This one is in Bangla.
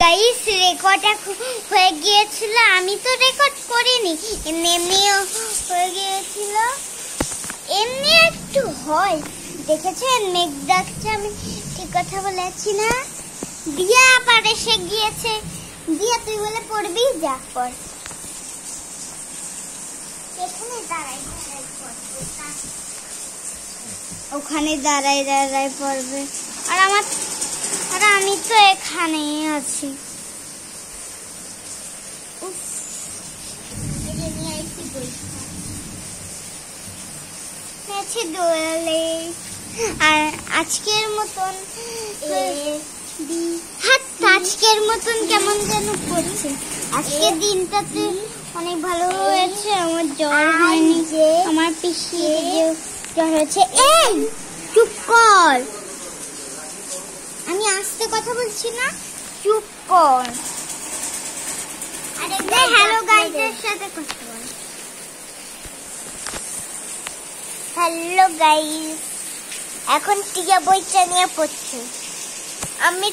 গাইস রেকর্ড হয়ে গিয়েছিল, আমি তো রেকর্ড করিনি, এমনিও হয়ে গিয়েছিল। এমনি একটু হয়, দেখেছেন মেঘ ডাকছে, আমি ঠিক কথা বলেছি না? দিয়া আবার এসে গিয়েছে। দিয়া তুই বলে পড়বি, যা পড়। এখানে দাঁড়াই ওখানে দাঁড়াই দাঁড়াই পড়বে, আর আমি তো এখানেই আছি। আর আজকের মতন কেমন যেন করছে। আজকের দিনটাতে অনেক ভালো হয়েছে, আমার জ্বর হয়নি, আমার পিসির জ্বর হয়েছে। এই চুপ কর, আমি আস্তে কথা বলছি না, চুপ কর। হ্যালো গাইজের সাথে কথা বল। হ্যালো গাইজ, এখন টিয়া বইটা নিয়ে পড়ছে। আমি